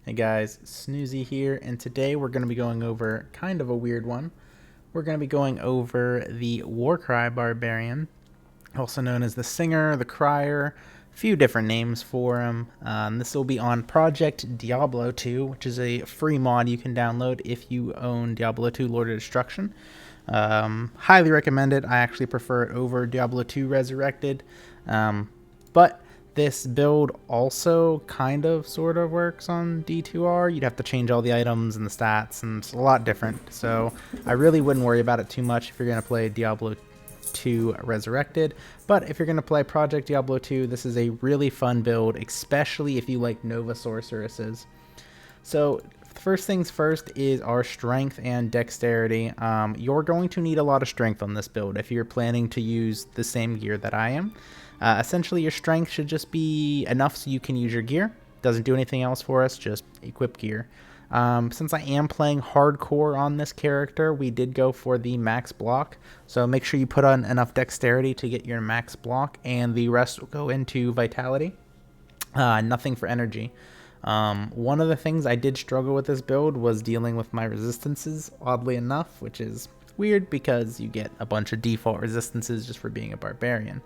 Hey guys, Snoozy here, and today we're going to be going over kind of a weird one. We're going to be going over the Warcry Barbarian, also known as the Singer, the Crier, a few different names for him. This will be on Project Diablo 2, which is a free mod you can download if you own Diablo 2 Lord of Destruction. Highly recommend it. I actually prefer it over Diablo 2 Resurrected. But this build also kind of sort of works on D2R. You'd have to change all the items and the stats, and it's a lot different. So I really wouldn't worry about it too much if you're going to play Diablo 2 Resurrected. But if you're going to play Project Diablo 2, this is a really fun build, especially if you like Nova Sorceresses. So first things first is our strength and dexterity. You're going to need a lot of strength on this build if you're planning to use the same gear that I am. Essentially, your strength should just be enough so you can use your gear. Doesn't do anything else for us, just equip gear. Since I am playing hardcore on this character, we did go for the max block. So make sure you put on enough dexterity to get your max block, and the rest will go into vitality. Nothing for energy. One of the things I did struggle with this build was dealing with my resistances, oddly enough, which is weird because you get a bunch of default resistances just for being a barbarian.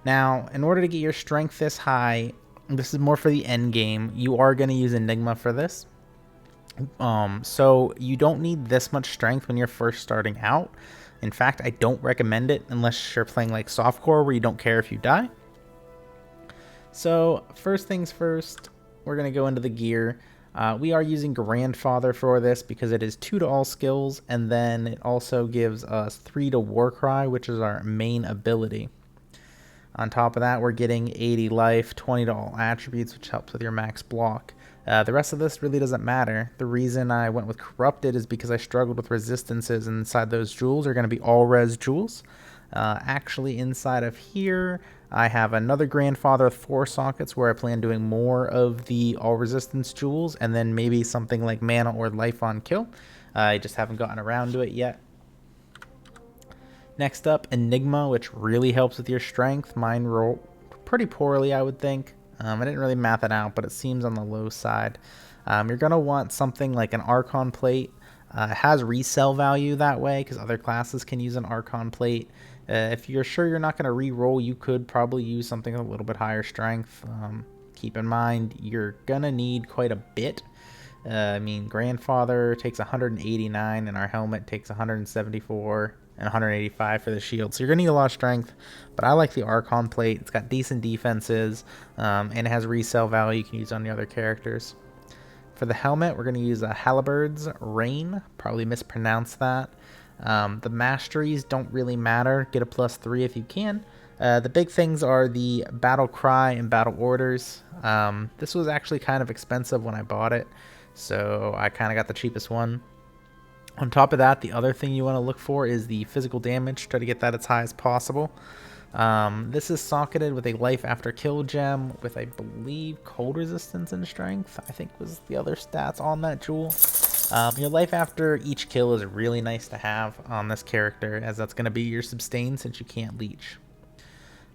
Now, in order to get your strength this high, this is more for the end game, you are going to use Engima for this. So you don't need this much strength when you're first starting out. In fact, I don't recommend it unless you're playing like softcore where you don't care if you die. So first things first, we're going to go into the gear. We are using Grandfather for this because it is 2 to all skills, and then it also gives us 3 to Warcry, which is our main ability. On top of that, we're getting 80 life, 20 to all attributes, which helps with your max block. The rest of this really doesn't matter. The reason I went with Corrupted is because I struggled with resistances, and inside those jewels are going to be all res jewels. Actually, inside of here, I have another Grandfather with 4 sockets where I plan doing more of the all resistance jewels, and then maybe something like mana or life on kill. I just haven't gotten around to it yet. Next up, Enigma, which really helps with your strength. Mine rolled pretty poorly, I would think. I didn't really math it out, but it seems on the low side. You're going to want something like an Archon plate. It has resell value that way because other classes can use an Archon plate. If you're sure you're not going to re-roll, you could probably use something a little bit higher strength. Keep in mind, you're going to need quite a bit. I mean, Grandfather takes 189, and our helmet takes 174 and 185 for the shield. So you're going to need a lot of strength, but I like the Archon plate. It's got decent defenses, and it has resell value you can use on the other characters. For the helmet, we're going to use a Halberd's Rain. Probably mispronounced that. The masteries don't really matter. Get a +3 if you can. The big things are the Battle Cry and Battle Orders. This was actually kind of expensive when I bought it, so I kind of got the cheapest one. On top of that, the other thing you want to look for is the physical damage. Try to get that as high as possible. This is socketed with a life after kill gem with, I believe, cold resistance and strength, I think was the other stats on that jewel. Your life after each kill is really nice to have on this character, as that's going to be your sustain since you can't leech.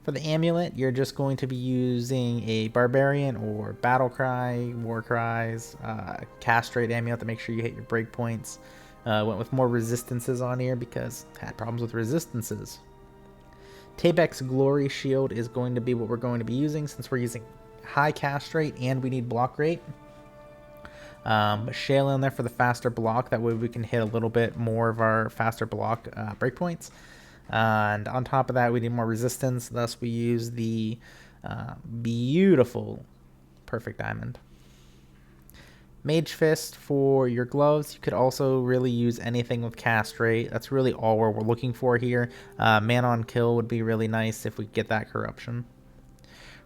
For the amulet, you're just going to be using a Barbarian or Battle Cry, War Cries, Castrate amulet to make sure you hit your breakpoints. Went with more resistances on here because I had problems with resistances. Tabek's Glory Shield is going to be what we're going to be using since we're using high cast rate and we need block rate. But Shale in there for the faster block, that way we can hit a little bit more of our faster block breakpoints. And on top of that, we need more resistance, thus we use the beautiful Perfect Diamond. Mage Fist for your gloves. You could also really use anything with cast rate. That's really all we're looking for here. Man on kill would be really nice if we get that corruption.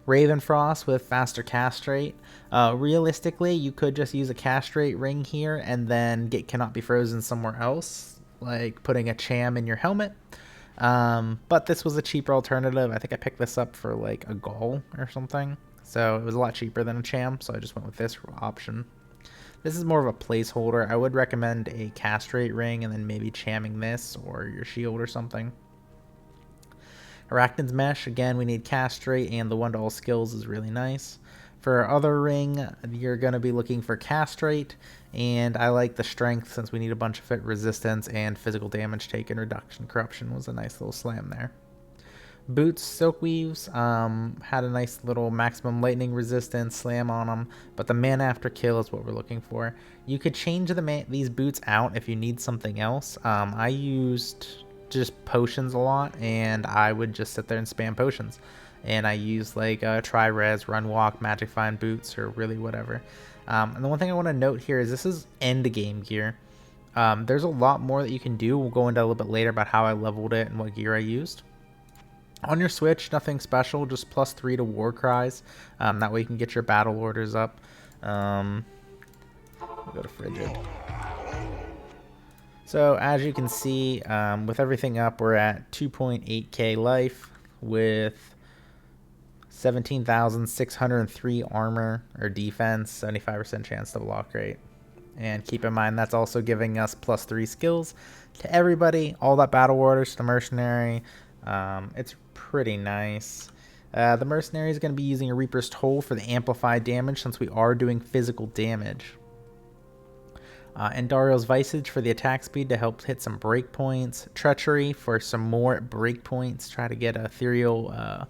Ravenfrost with faster cast rate. Realistically, you could just use a cast rate ring here and then get Cannot Be Frozen somewhere else, like putting a Cham in your helmet. But this was a cheaper alternative. I think I picked this up for like a Gaul or something. So it was a lot cheaper than a Cham, so I just went with this option. This is more of a placeholder. I would recommend a castrate ring and then maybe chamming this or your shield or something. Arachnid's Mesh, again, we need castrate, and the 1 to all skills is really nice. For our other ring, you're going to be looking for castrate, and I like the strength since we need a bunch of it. Resistance and physical damage taken reduction. Corruption was a nice little slam there. Boots, silk weaves, had a nice little maximum lightning resistance slam on them, but the mana after kill is what we're looking for. You could change these boots out if you need something else. I used just potions a lot, and I would just sit there and spam potions. And I use like Tri-Res, Run Walk, Magic Find boots, or really whatever. And the one thing I want to note here is this is end game gear. There's a lot more that you can do. We'll go into a little bit later about how I leveled it and what gear I used. On your switch, nothing special, just +3 to war cries. That way you can get your battle orders up. We'll go to Frigid. So as you can see, with everything up, we're at 2.8k life with 17,603 armor or defense, 75% chance to block rate. And keep in mind that's also giving us +3 skills to everybody, all that battle orders to mercenary. It's pretty nice. The mercenary is going to be using a Reaper's Toll for the amplified damage since we are doing physical damage. And Dario's Visage for the attack speed to help hit some breakpoints. Treachery for some more breakpoints. Try to get a ethereal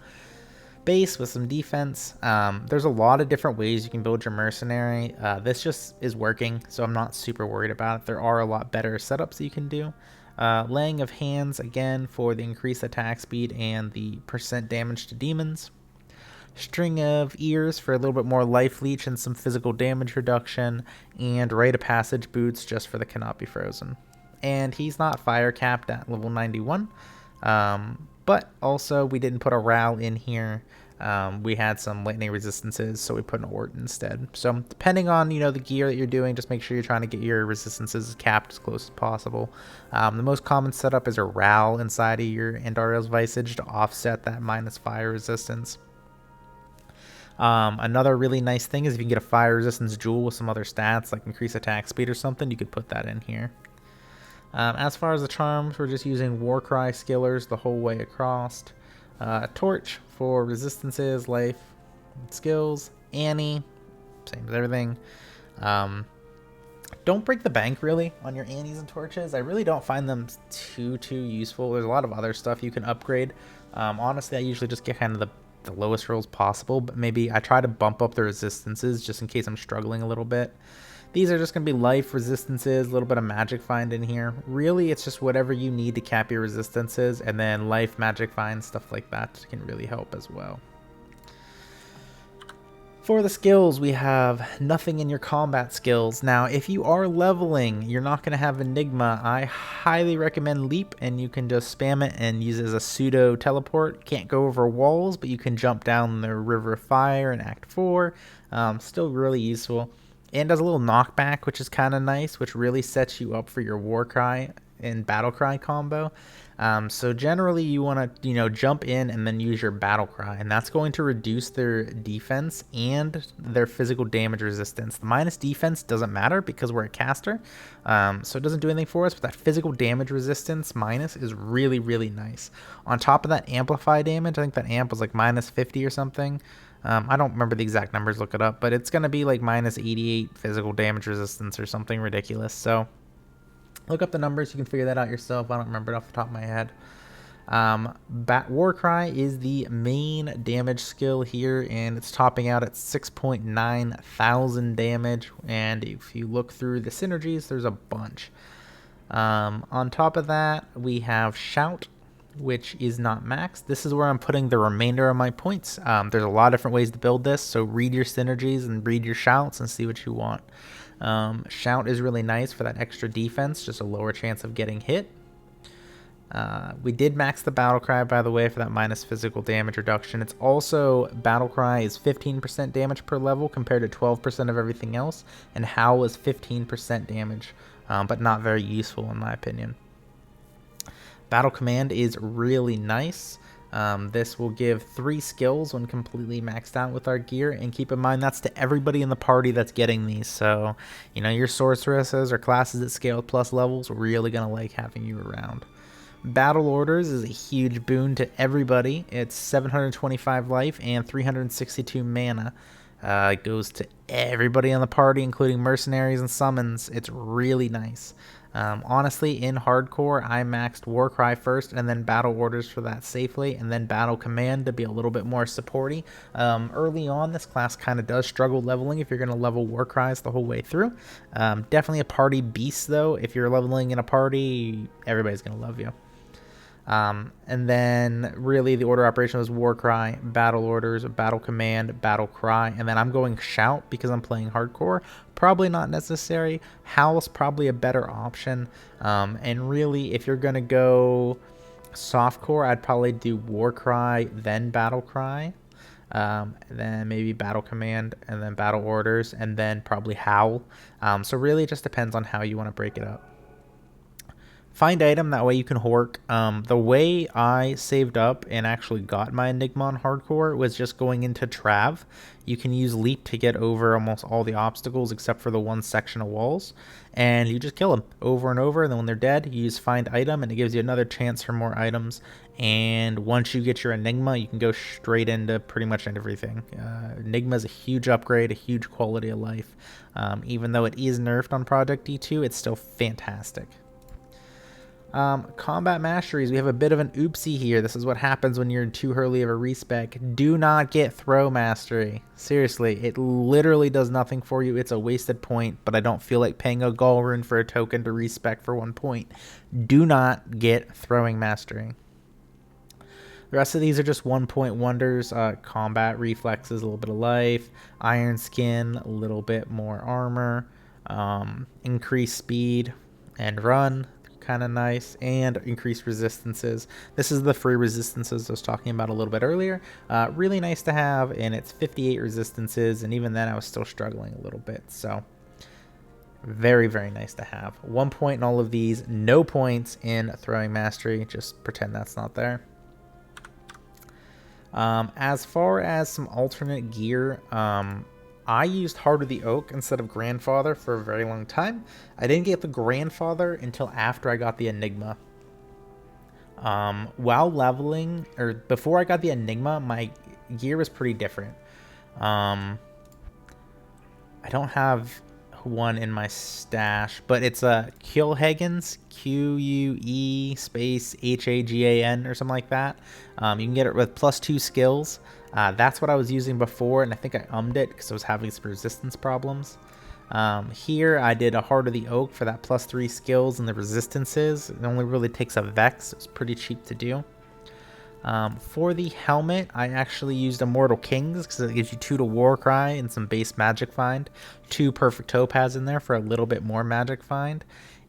base with some defense. There's a lot of different ways you can build your mercenary. This just is working, so I'm not super worried about it. There are a lot better setups you can do. Laying of Hands, again, for the increased attack speed and the % damage to demons. String of Ears for a little bit more life leech and some physical damage reduction. And Rite of Passage boots just for the cannot be frozen. And he's not fire capped at level 91. But also we didn't put a Ral in here. We had some lightning resistances, so we put an Ort instead. So depending on, the gear that you're doing, just make sure you're trying to get your resistances capped as close as possible. The most common setup is a Ral inside of your Andariel's Visage to offset that minus fire resistance. Another really nice thing is if you can get a fire resistance jewel with some other stats, like increase attack speed or something, you could put that in here. As far as the charms, we're just using Warcry skillers the whole way across. Torch for resistances, life, skills. Annie, same as everything. Don't break the bank really on your Annies and torches. I really don't find them too useful. There's a lot of other stuff you can upgrade. Honestly, I usually just get kind of the lowest rolls possible, but maybe I try to bump up the resistances just in case I'm struggling a little bit. These are just going to be life resistances, a little bit of magic find in here. Really, it's just whatever you need to cap your resistances, and then life, magic find, stuff like that can really help as well. For the skills, we have nothing in your combat skills. Now, if you are leveling, you're not going to have Enigma. I highly recommend Leap, and you can just spam it and use it as a pseudo teleport. Can't go over walls, but you can jump down the River of Fire in Act 4. Still really useful. And does a little knockback, which is kind of nice, which really sets you up for your Warcry and Battlecry combo. So generally you want to, jump in and then use your Battlecry, and that's going to reduce their defense and their physical damage resistance. The minus defense doesn't matter because we're a caster, so it doesn't do anything for us, but that physical damage resistance minus is really, really nice. On top of that amplify damage, I think that amp was like minus 50 or something. I don't remember the exact numbers, look it up, but it's going to be like minus 88 physical damage resistance or something ridiculous. So look up the numbers. You can figure that out yourself. I don't remember it off the top of my head. Warcry is the main damage skill here, and it's topping out at 6.9 thousand damage. And if you look through the synergies, there's a bunch. On top of that, we have Shout, which is not maxed. This is where I'm putting the remainder of my points. There's a lot of different ways to build this, so read your synergies and read your shouts and see what you want. Shout is really nice for that extra defense, just a lower chance of getting hit. We did max the Battlecry, by the way, for that minus physical damage reduction. It's also, Battlecry is 15% damage per level compared to 12% of everything else, and Howl is 15% damage, but not very useful in my opinion. Battle Command is really nice. This will give 3 skills when completely maxed out with our gear, and keep in mind that's to everybody in the party that's getting these. So, your sorceresses or classes that scale with plus levels are really going to like having you around. Battle Orders is a huge boon to everybody. It's 725 life and 362 mana. It goes to everybody on the party, including mercenaries and summons. It's really nice. Honestly, in hardcore, I maxed Warcry first and then battle orders for that safely, and then battle command to be a little bit more supporty. Early on, this class kind of does struggle leveling if you're going to level Warcries the whole way through. Definitely a party beast, though. If you're leveling in a party, everybody's going to love you. And then really the order of operation was Warcry, battle orders, battle command, battle cry, and then I'm going shout because I'm playing hardcore. Probably not necessary. Howl's probably a better option. And really, if you're gonna go softcore, I'd probably do Warcry, then battle cry, then maybe battle command, and then battle orders, and then probably howl. So really, it just depends on how you want to break it up. Find item, that way you can hork. The way I saved up and actually got my Enigma on hardcore was just going into Trav. You can use leap to get over almost all the obstacles except for the one section of walls, and you just kill them over and over, and then when they're dead, you use find item, and it gives you another chance for more items. And once you get your Enigma, you can go straight into pretty much everything. Enigma is a huge upgrade, a huge quality of life. Even though it is nerfed on Project D2, it's still fantastic. Combat masteries, we have a bit of an oopsie here. This is what happens when you're in too early of a respec. Do not get throw mastery. Seriously, it literally does nothing for you. It's a wasted point, but I don't feel like paying a gall rune for a token to respec for 1 point. Do not get throwing mastery. The rest of these are just 1 point wonders. Combat reflexes, a little bit of life. Iron skin, a little bit more armor. Increased speed and run. Kind of nice, and increased resistances. This is the free resistances I was talking about a little bit earlier. Really nice to have, and it's 58 resistances, and even then I was still struggling a little bit, so very, very nice to have. 1 point in all of these, no points in throwing mastery. Just pretend that's not there. As far as some alternate gear, I used Heart of the Oak instead of Grandfather for a very long time. I didn't get the Grandfather until after I got the Enigma. While leveling, or before I got the Enigma, my gear was pretty different. I don't have one in my stash, but it's a Queulhagen's, Q-U-E space H-A-G-A-N or something like that. You can get it with +2 skills. That's what I was using before, and I think I ummed it because I was having some resistance problems. Here I did a Heart of the Oak for that +3 skills and the resistances. It only really takes a Vex. It's pretty cheap to do. For the helmet, I actually used Immortal Kings because it gives you 2 to Warcry and some base Magic Find. 2 Perfect Topaz in there for a little bit more Magic Find.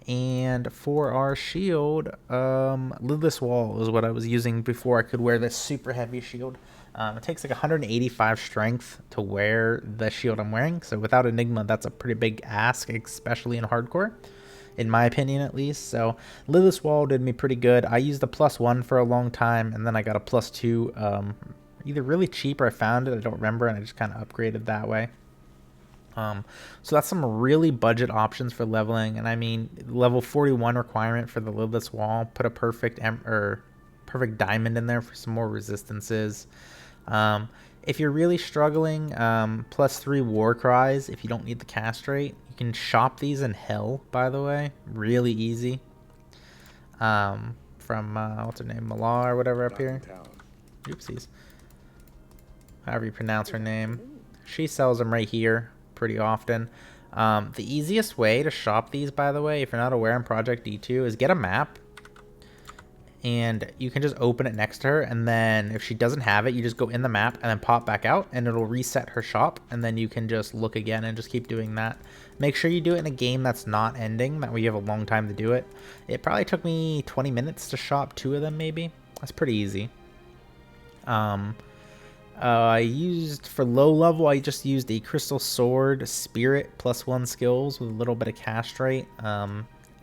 And for our shield, Lidless Wall is what I was using before I could wear this super heavy shield. It takes like 185 strength to wear the shield I'm wearing, so without Enigma, that's a pretty big ask, especially in hardcore, in my opinion at least. So Lidless Wall did me pretty good. I used a +1 for a long time, and then I got a +2, either really cheap or I found it, I don't remember, and I just kind of upgraded that way. So that's some really budget options for leveling, and I mean, level 41 requirement for the Lidless Wall, put a perfect diamond in there for some more resistances. If you're really struggling, +3 war cries if you don't need the cast rate. You can shop these in Hell, by the way, really easy. From what's her name, Mala or whatever up here. Oopsies. However you pronounce her name. She sells them right here pretty often. The easiest way to shop these, by the way, if you're not aware on Project D2, is get a map. And you can just open it next to her, and then if she doesn't have it, you just go in the map and then pop back out, and it'll reset her shop, and then you can just look again and just keep doing that. Make sure you do it in a game that's not ending, that way you have a long time to do it. It probably took me 20 minutes to shop 2 of them, maybe. That's pretty easy. I used, for low level, I just used a Crystal Sword Spirit +1 skills with a little bit of cast rate.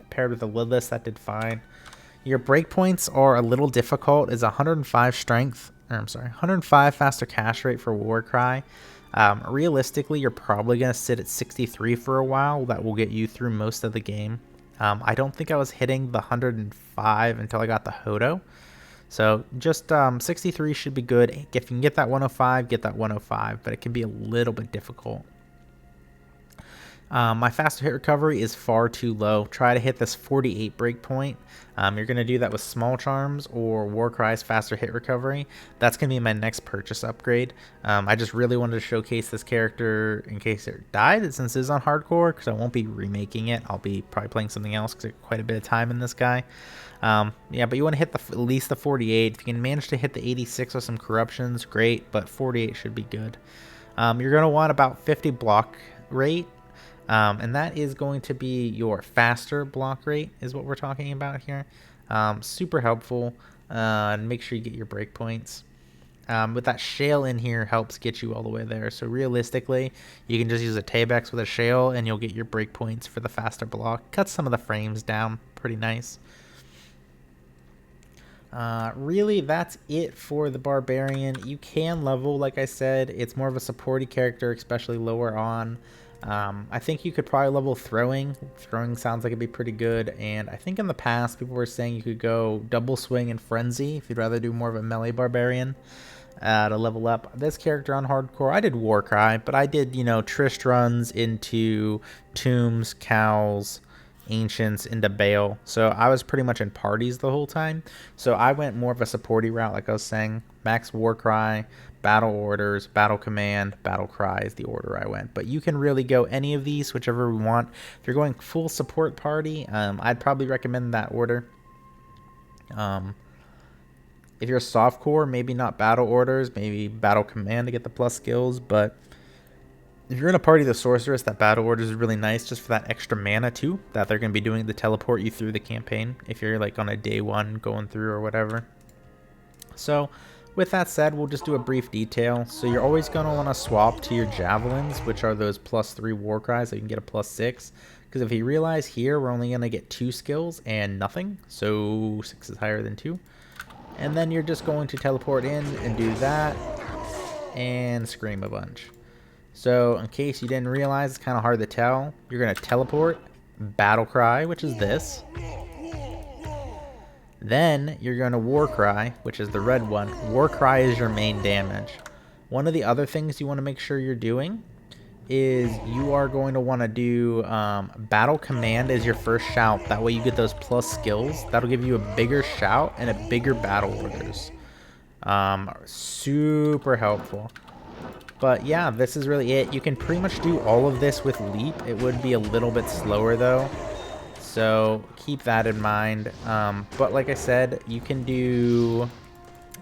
Paired with a Lidless, that did fine. Your breakpoints are a little difficult. Is 105 strength, or I'm sorry, 105 faster cast rate for Warcry. Realistically, you're probably going to sit at 63 for a while. That will get you through most of the game. I don't think I was hitting the 105 until I got the Hodo. So just 63 should be good. If you can get that 105, get that 105, but it can be a little bit difficult. My faster hit recovery is far too low. Try to hit this 48 breakpoint. You're going to do that with small charms or Warcry's faster hit recovery. That's going to be my next purchase upgrade. I just really wanted to showcase this character in case it died, since it's on hardcore, because I won't be remaking it. I'll be probably playing something else because I have quite a bit of time in this guy. Yeah, but you want to hit at least the 48. If you can manage to hit the 86 with some corruptions, great, but 48 should be good. You're going to want about 50 block rate. And that is going to be your faster block rate is what we're talking about here. Super helpful. And make sure you get your breakpoints. With that shale in here helps get you all the way there. So realistically, you can just use a Tabex with a shale and you'll get your breakpoints for the faster block. Cuts some of the frames down. Pretty nice. Really, that's it for the Barbarian. You can level, like I said. It's more of a supporty character, especially lower on. I think you could probably level throwing. Throwing sounds like it'd be pretty good, and I think in the past people were saying you could go double swing and frenzy if you'd rather do more of a melee barbarian to level up. This character on hardcore, I did Warcry, but I did, you know, Trist runs into tombs, cows, ancients, into Bale. So I was pretty much in parties the whole time. So I went more of a supporty route, like I was saying. Max Warcry, Battle Orders, Battle Command, Battle Cry is the order I went. But you can really go any of these, whichever we want. If you're going full support party, I'd probably recommend that order. If you're softcore, maybe not Battle Orders, maybe Battle Command to get the plus skills. But if you're in a party of the Sorceress, that Battle Orders is really nice just for that extra mana too, that they're going to be doing to teleport you through the campaign if you're like on a day one going through or whatever. So with that said, we'll just do a brief detail. So you're always going to want to swap to your Javelins, which are those +3 Warcries, so you can get a +6. Because if you realize here, we're only going to get 2 skills and nothing. So 6 is higher than 2. And then you're just going to teleport in and do that and scream a bunch. So in case you didn't realize, it's kind of hard to tell. You're going to teleport, Battle Cry, which is this. Then you're going to Warcry, which is the red one. Warcry is your main damage. One of the other things you want to make sure you're doing is you are going to want to do Battle Command as your first shout. That way you get those plus skills. That'll give you a bigger shout and a bigger Battle Orders. Super helpful. But yeah, this is really it. You can pretty much do all of this with Leap. It would be a little bit slower though. So keep that in mind. But like I said, you can do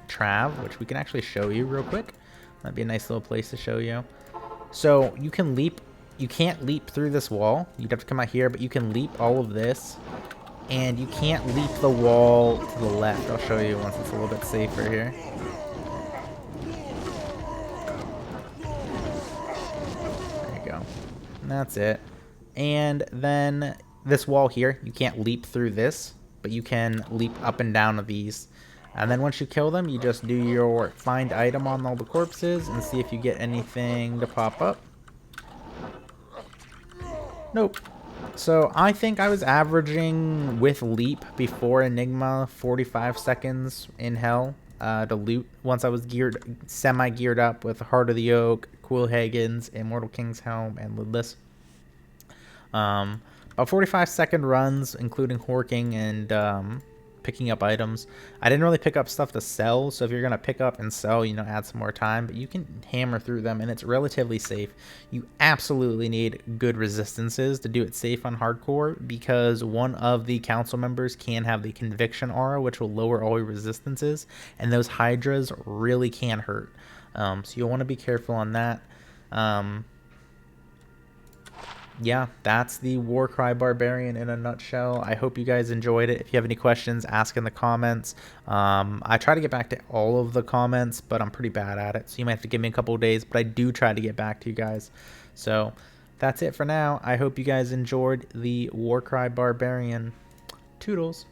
Trav, which we can actually show you real quick. That'd be a nice little place to show you. So you can leap. You can't leap through this wall. You'd have to come out here, but you can leap all of this. And you can't leap the wall to the left. I'll show you once it's a little bit safer here. There you go. And that's it. And then this wall here, you can't leap through this, but you can leap up and down of these. And then once you kill them, you just do your find item on all the corpses and see if you get anything to pop up. Nope. So I think I was averaging with leap before Enigma 45 seconds in hell to loot once I was semi-geared up with Heart of the Oak, Cool Hagen's, Immortal King's Helm, and Lidless. About 45-second runs, including horking and picking up items. I didn't really pick up stuff to sell, so if you're going to pick up and sell, you know, add some more time, but you can hammer through them, and it's relatively safe. You absolutely need good resistances to do it safe on hardcore, because one of the council members can have the Conviction aura, which will lower all your resistances, and those Hydras really can hurt. So you'll want to be careful on that. Yeah, that's the Warcry Barbarian in a nutshell. I hope you guys enjoyed it. If you have any questions, ask in the comments. I try to get back to all of the comments, but I'm pretty bad at it, so you might have to give me a couple of days, but I do try to get back to you guys. So that's it for now. I hope you guys enjoyed the Warcry Barbarian. Toodles.